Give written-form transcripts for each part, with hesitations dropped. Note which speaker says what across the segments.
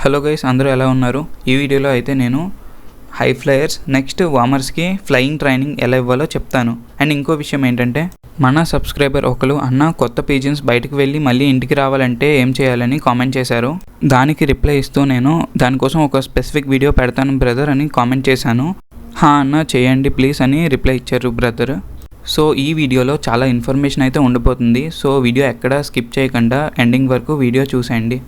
Speaker 1: Hello guys, అందరూ ఎలా ఉన్నారు? ఈ వీడియోలో అయితే నేను హై ఫ్లైయర్స్ నెక్స్ట్ వార్మర్స్కి ఫ్లయింగ్ ట్రైనింగ్ ఎలా ఇవ్వాలో చెప్తాను. అండ్ ఇంకో విషయం ఏంటంటే, మన సబ్స్క్రైబర్ ఒకరు కొత్త పీజియన్స్ బయటకు వెళ్ళి మళ్ళీ ఇంటికి రావాలంటే ఏం చేయాలని కామెంట్ చేశారు. దానికి రిప్లై ఇస్తూ నేను దానికోసం ఒక స్పెసిఫిక్ వీడియో పెడతాను బ్రదర్ అని కామెంట్ చేశాను. అన్న చేయండి ప్లీజ్ అని రిప్లై ఇచ్చారు బ్రదర్. సో ఈ వీడియోలో చాలా ఇన్ఫర్మేషన్ అయితే ఉండిపోతుంది. సో వీడియో ఎక్కడా స్కిప్ చేయకుండా ఎండింగ్ వరకు వీడియో చూసేయండి.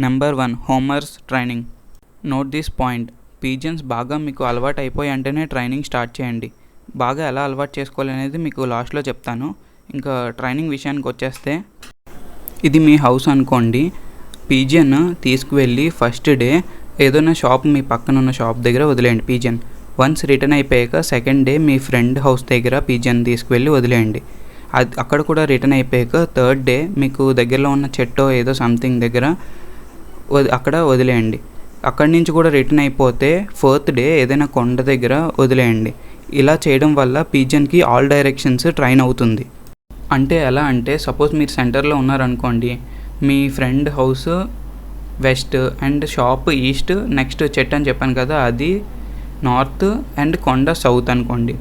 Speaker 1: Number 1, హోమర్స్ training. Note this point. Pigeons బాగా మీకు అలవాటు అయిపోయి అంటేనే ట్రైనింగ్ స్టార్ట్ చేయండి. బాగా ఎలా అలవాటు చేసుకోవాలనేది మీకు లాస్ట్లో చెప్తాను. ఇంకా ట్రైనింగ్ విషయానికి వచ్చేస్తే, ఇది మీ హౌస్ అనుకోండి. పీజియన్ తీసుకువెళ్ళి ఫస్ట్ డే ఏదైనా షాప్, మీ పక్కన ఉన్న షాప్ దగ్గర వదిలేయండి పీజియన్. వన్స్ రిటర్న్ అయిపోయాక సెకండ్ డే మీ ఫ్రెండ్ హౌస్ దగ్గర పీజియన్ తీసుకువెళ్ళి వదిలేయండి. అది అక్కడ కూడా రిటర్న్ అయిపోయాక థర్డ్ డే మీకు దగ్గరలో ఉన్న చెట్టో ఏదో సంథింగ్ దగ్గర అక్కడ వదిలేయండి. అక్కడి నుంచి కూడా రిటర్న్ అయిపోతే ఫోర్త్ డే ఏదైనా కొండ దగ్గర వదిలేయండి. ఇలా చేయడం వల్ల పీజియన్కి ఆల్ డైరెక్షన్స్ ట్రైన్ అవుతుంది. అంటే ఎలా అంటే, సపోజ్ మీరు సెంటర్లో ఉన్నారనుకోండి, మీ friend house west and shop east, next చెట్టు అని చెప్పాను కదా అది నార్త్ అండ్ కొండ సౌత్ అనుకోండి.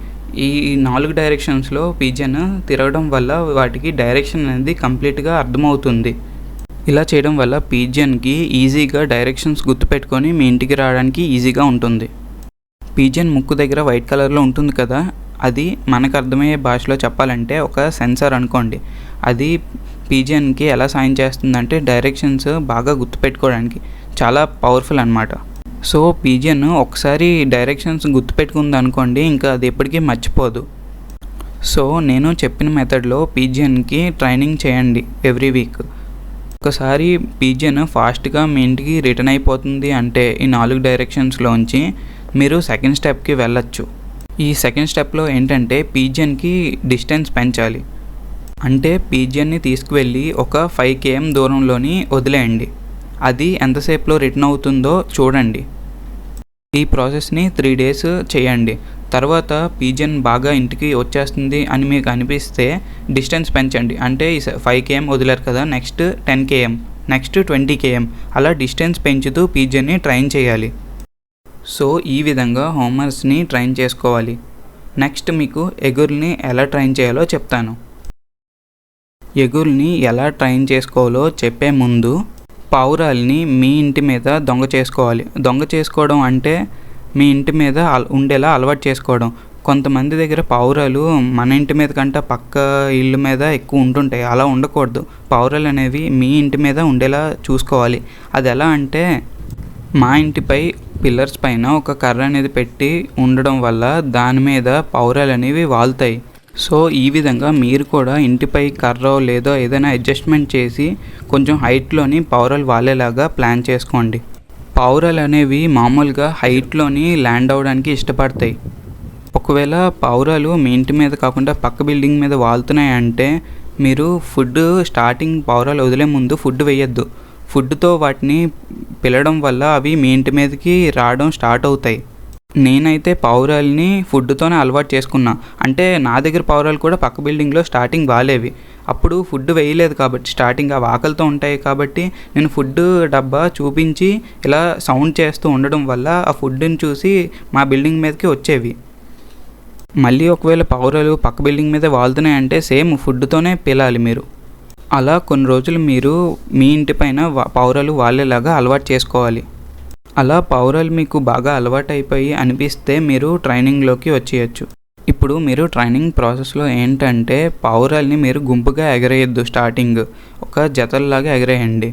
Speaker 1: ఈ 4 డైరెక్షన్స్లో పీజియన్ తిరగడం వల్ల వాటికి డైరెక్షన్ అనేది కంప్లీట్గా అర్థమవుతుంది. ఇలా చేయడం వల్ల పీజియన్కి ఈజీగా డైరెక్షన్స్ గుర్తుపెట్టుకొని మీ ఇంటికి రావడానికి ఈజీగా ఉంటుంది. పీజియన్ ముక్కు దగ్గర వైట్ కలర్లో ఉంటుంది కదా, అది మనకు అర్థమయ్యే భాషలో చెప్పాలంటే ఒక సెన్సార్ అనుకోండి. అది పీజియన్కి ఎలా సాయం చేస్తుందంటే డైరెక్షన్స్ బాగా గుర్తుపెట్టుకోవడానికి చాలా పవర్ఫుల్ అనమాట. సో పీజియన్ ఒకసారి డైరెక్షన్స్ గుర్తుపెట్టుకుంది అనుకోండి, ఇంకా అది ఎప్పటికీ మర్చిపోదు. సో నేను చెప్పిన మెథడ్లో పీజియన్కి ట్రైనింగ్ చేయండి ఎవ్రీ వీక్. ఒకసారి పీజియన్ ఫాస్ట్గా మీ ఇంటికి రిటర్న్ అయిపోతుంది అంటే ఈ 4 డైరెక్షన్స్లోంచి మీరు సెకండ్ స్టెప్కి వెళ్ళచ్చు. ఈ సెకండ్ స్టెప్లో ఏంటంటే పీజియన్కి డిస్టెన్స్ పెంచాలి. అంటే పీజియన్ని తీసుకువెళ్ళి ఒక 5 km దూరంలోని వదిలేయండి. అది ఎంతసేపులో రిటర్న్ అవుతుందో చూడండి. ఈ ప్రాసెస్ని 3 days చేయండి. తర్వాత పీజియన్ బాగా ఇంటికి వచ్చేస్తుంది అని మీకు అనిపిస్తే డిస్టెన్స్ పెంచండి. అంటే 5 km వదిలేరు కదా, నెక్స్ట్ 10 km, నెక్స్ట్ 20 km, అలా డిస్టెన్స్ పెంచుతూ పీజియన్ని ట్రైన్ చేయాలి. సో ఈ విధంగా హోమర్స్ని ట్రైన్ చేసుకోవాలి. నెక్స్ట్ మీకు ఎగురుని ఎలా ట్రైన్ చేయాలో చెప్తాను. ఎగురుని ఎలా ట్రైన్ చేసుకోవాలో చెప్పే ముందు, పావురాల్ని మీ ఇంటి మీద దొంగ చేసుకోవాలి. దొంగ చేసుకోవడం అంటే మీ ఇంటి మీద ఉండేలా అలవాటు చేసుకోవడం. కొంతమంది దగ్గర పావురాలు మన ఇంటి మీద కంటే పక్క ఇల్లు మీద ఎక్కువ ఉంటుంటాయి. అలా ఉండకూడదు. పావురాలు అనేవి మీ ఇంటి మీద ఉండేలా చూసుకోవాలి. అది ఎలా అంటే, మా ఇంటిపై పిల్లర్స్ పైన ఒక కర్ర అనేది పెట్టి ఉండడం వల్ల దాని మీద పావురాలు అనేవి వాలుతాయి. సో ఈ విధంగా మీరు కూడా ఇంటిపై కర్ర లేదో ఏదైనా అడ్జస్ట్మెంట్ చేసి కొంచెం హైట్లోని పావురాలు వాలేలాగా ప్లాన్ చేసుకోండి. పావురాలు అనేవి మామూలుగా హైట్లోని ల్యాండ్ అవ్వడానికి ఇష్టపడతాయి. ఒకవేళ పావురాలు మీ ఇంటి మీద కాకుండా పక్క బిల్డింగ్ మీద వాలుతున్నాయంటే మీరు ఫుడ్ స్టార్టింగ్ పావురాలు వదిలే ముందు ఫుడ్ వేయద్దు. ఫుడ్తో వాటిని పిలవడం వల్ల అవి మీ ఇంటి మీదకి రావడం స్టార్ట్ అవుతాయి. నేనైతే పావురాలని ఫుడ్తోనే అలవాటు చేసుకున్నా. అంటే నా దగ్గర పావురాలు కూడా పక్క బిల్డింగ్లో స్టార్టింగ్ వాలేవి. అప్పుడు ఫుడ్ వేయలేదు కాబట్టి, స్టార్టింగ్ ఆ ఆకలితో ఉంటాయి కాబట్టి నేను ఫుడ్ డబ్బా చూపించి ఇలా సౌండ్ చేస్తూ ఉండడం వల్ల ఆ ఫుడ్ని చూసి మా బిల్డింగ్ మీదకి వచ్చేవి. మళ్ళీ ఒకవేళ పావురాలు పక్క బిల్డింగ్ మీద వాలుతున్నాయంటే సేమ్ ఫుడ్తోనే పిలాలి మీరు. అలా కొన్ని రోజులు మీరు మీ ఇంటి పైన పావురాలు వాలేలాగా అలవాటు చేసుకోవాలి. అలా పావురాలు మీకు బాగా అలవాటు అయిపోయి అనిపిస్తే మీరు ట్రైనింగ్లోకి వచ్చేయచ్చు. ఇప్పుడు మీరు ట్రైనింగ్ ప్రాసెస్లో ఏంటంటే, పావురాల్ని మీరు గుంపుగా ఎగరేయద్దు. స్టార్టింగ్ ఒక జతల్లాగా ఎగరేయండి.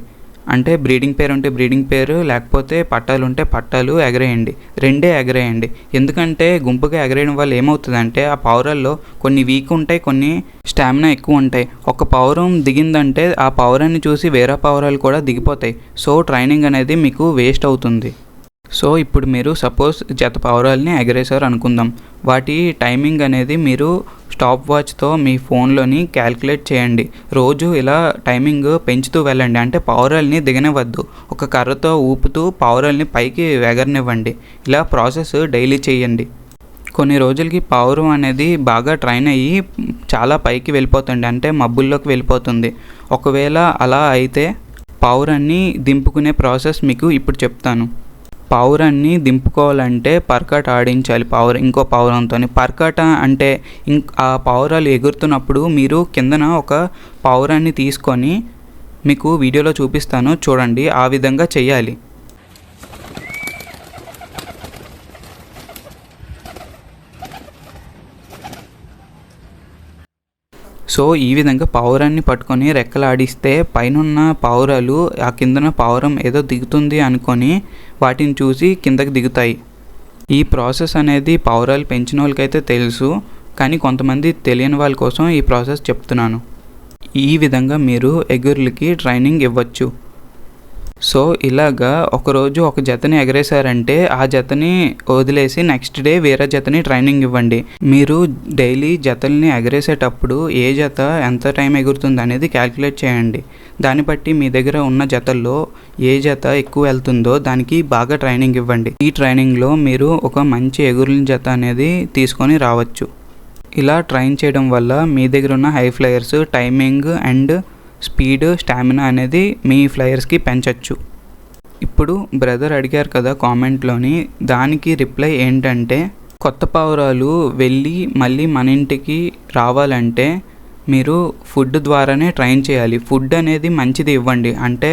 Speaker 1: అంటే బ్రీడింగ్ పేరు ఉంటే బ్రీడింగ్ పేరు, లేకపోతే పట్టాలు ఉంటే పట్టాలు ఎగరేయండి. 2 ఎగరేయండి. ఎందుకంటే గుంపుగా ఎగరేయడం వల్ల ఏమవుతుందంటే, ఆ పావురాల్లో కొన్ని వీక్ ఉంటాయి, కొన్ని స్టామినా ఎక్కువ ఉంటాయి. ఒక పావురం దిగిందంటే ఆ పావురాన్ని చూసి వేరే పావురాలు కూడా దిగిపోతాయి. సో ట్రైనింగ్ అనేది మీకు వేస్ట్ అవుతుంది. సో ఇప్పుడు మీరు సపోజ్ జత పావురాలని ఎగరేశారు అనుకుందాం. వాటి టైమింగ్ అనేది మీరు స్టాప్ వాచ్తో మీ ఫోన్లోని క్యాల్కులేట్ చేయండి. రోజు ఇలా టైమింగ్ పెంచుతూ వెళ్ళండి. అంటే పావురాలని దిగనివ్వద్దు. ఒక కర్రతో ఊపుతూ పావురాలని పైకి ఎగరనివ్వండి. ఇలా ప్రాసెస్ డైలీ చేయండి. కొన్ని రోజులకి పావురం అనేది బాగా ట్రైన్ అయ్యి చాలా పైకి వెళ్ళిపోతుంది. అంటే మబ్బుల్లోకి వెళ్ళిపోతుంది. ఒకవేళ అలా అయితే పావురాన్ని దింపుకునే ప్రాసెస్ మీకు ఇప్పుడు చెప్తాను. పావురాన్ని దింపుకోవాలంటే పర్కాట ఆడించాలి ఇంకో పావురంతో. పర్కాట అంటే ఆ పావురాలు ఎగురుతున్నప్పుడు మీరు కిందన ఒక పావురాన్ని తీసుకొని మీకు వీడియోలో చూపిస్తాను చూడండి. ఆ విధంగా చేయాలి. సో ఈ విధంగా పావురాన్ని పట్టుకొని రెక్కలాడిస్తే పైనున్న పావురాలు ఆ కిందన పావురం ఏదో దిగుతుంది అనుకొని వాటిని చూసి కిందకి దిగుతాయి. ఈ ప్రాసెస్ అనేది పావురాలు పెంచిన వాళ్ళకైతే తెలుసు, కానీ కొంతమంది తెలియని వాళ్ళ కోసం ఈ ప్రాసెస్ చెప్తున్నాను. ఈ విధంగా మీరు ఎగురులకి ట్రైనింగ్ ఇవ్వచ్చు. సో ఇలాగా ఒకరోజు ఒక జతని ఎగరేశారంటే ఆ జతని వదిలేసి నెక్స్ట్ డే వేరే జతని ట్రైనింగ్ ఇవ్వండి. మీరు డైలీ జతల్ని ఎగరేసేటప్పుడు ఏ జత ఎంత టైం ఎగురుతుంది అనేది క్యాల్కులేట్ చేయండి. దాన్ని బట్టి మీ దగ్గర ఉన్న జతల్లో ఏ జత ఎక్కువ వెళ్తుందో దానికి బాగా ట్రైనింగ్ ఇవ్వండి. ఈ ట్రైనింగ్లో మీరు ఒక మంచి ఎగురుల జత అనేది తీసుకొని రావచ్చు. ఇలా ట్రైన్ చేయడం వల్ల మీ దగ్గర ఉన్న high flyers timing and speed stamina అనేది మీ ఫ్లైయర్స్కి పెంచవచ్చు. ఇప్పుడు బ్రదర్ అడిగారు కదా కామెంట్లోని, దానికి రిప్లై ఏంటంటే కొత్త పావురాలు వెళ్ళి మళ్ళీ మన ఇంటికి రావాలంటే మీరు ఫుడ్ ద్వారానే ట్రైన్ చేయాలి. ఫుడ్ అనేది మంచిది ఇవ్వండి. అంటే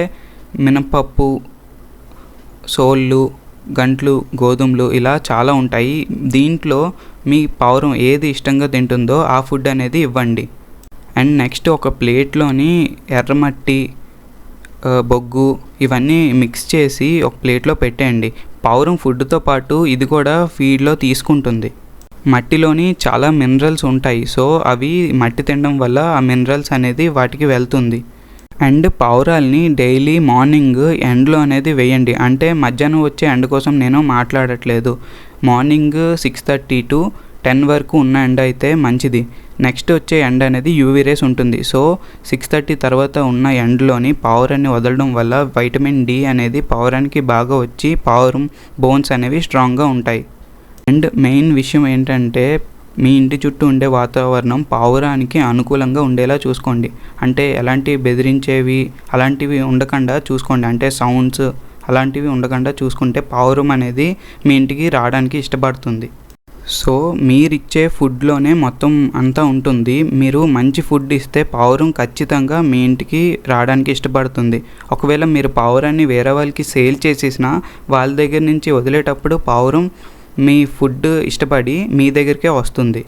Speaker 1: మినపప్పు, సోళ్ళు, గంట్లు, గోధుమలు ఇలా చాలా ఉంటాయి. దీంట్లో మీ పావురం ఏది ఇష్టంగా తింటుందో ఆ ఫుడ్ అనేది ఇవ్వండి. అండ్ నెక్స్ట్ ఒక ప్లేట్లోని ఎర్రమట్టి, బొగ్గు ఇవన్నీ మిక్స్ చేసి ఒక ప్లేట్లో పెట్టేయండి. పావురం ఫుడ్తో పాటు ఇది కూడా ఫీడ్లో తీసుకుంటుంది. మట్టిలోని చాలా మినరల్స్ ఉంటాయి. సో అవి మట్టి తినడం వల్ల ఆ మినరల్స్ అనేది వాటికి వెళ్తుంది. అండ్ పావురాల్ని డైలీ మార్నింగ్ ఎండ్లో అనేది వేయండి. అంటే మధ్యాహ్నం వచ్చే ఎండ కోసం నేను మాట్లాడట్లేదు. మార్నింగ్ 6:30 to 10 వరకు ఉన్న ఎండ అయితే మంచిది. నెక్స్ట్ వచ్చే ఎండ అనేది యూవీ రేస్ ఉంటుంది. సో 6:30 తర్వాత ఉన్న ఎండలోని పావురాన్ని వదలడం వల్ల వైటమిన్ డి అనేది పావురానికి బాగా వచ్చి పావురం బోన్స్ అనేవి స్ట్రాంగ్గా ఉంటాయి. అండ్ మెయిన్ విషయం ఏంటంటే మీ ఇంటి చుట్టూ ఉండే వాతావరణం పావురానికి అనుకూలంగా ఉండేలా చూసుకోండి. అంటే ఎలాంటి బెదిరించేవి అలాంటివి ఉండకుండా చూసుకోండి. అంటే సౌండ్స్ అలాంటివి ఉండకుండా చూసుకుంటే పావురం అనేది మీ ఇంటికి రావడానికి ఇష్టపడుతుంది. సో మీరిచ్చే ఫుడ్లోనే మొత్తం అంతా ఉంటుంది. మీరు మంచి ఫుడ్ ఇస్తే పావురం ఖచ్చితంగా మీ ఇంటికి రావడానికి ఇష్టపడుతుంది. ఒకవేళ మీరు పావురాన్ని వేరే వాళ్ళకి సేల్ చేసేసినా వాళ్ళ దగ్గర నుంచి వదిలేటప్పుడు పావురం మీ ఫుడ్ ఇష్టపడి మీ దగ్గరికే వస్తుంది.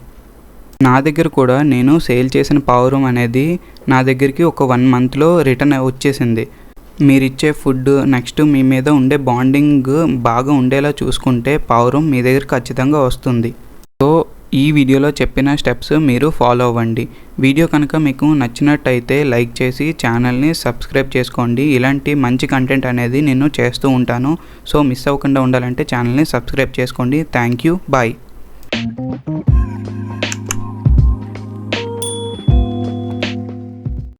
Speaker 1: నా దగ్గర కూడా నేను సేల్ చేసిన పావురం అనేది నా దగ్గరికి ఒక 1 monthలో రిటర్న్ వచ్చేసింది. మీరిచ్చే ఫుడ్ నెక్స్ట్ మీ మీద ఉండే బాండింగ్ బాగా ఉండేలా చూసుకుంటే పావురం మీ దగ్గర ఖచ్చితంగా వస్తుంది. సో ఈ వీడియోలో చెప్పిన స్టెప్స్ మీరు ఫాలో అవ్వండి. వీడియో కనుక మీకు నచ్చినట్టయితే లైక్ చేసి ఛానల్ని సబ్స్క్రైబ్ చేసుకోండి. ఇలాంటి మంచి కంటెంట్ అనేది నేను చేస్తూ ఉంటాను. సో మిస్ అవ్వకుండా ఉండాలంటే ఛానల్ని సబ్స్క్రైబ్ చేసుకోండి. Thank you. బాయ్.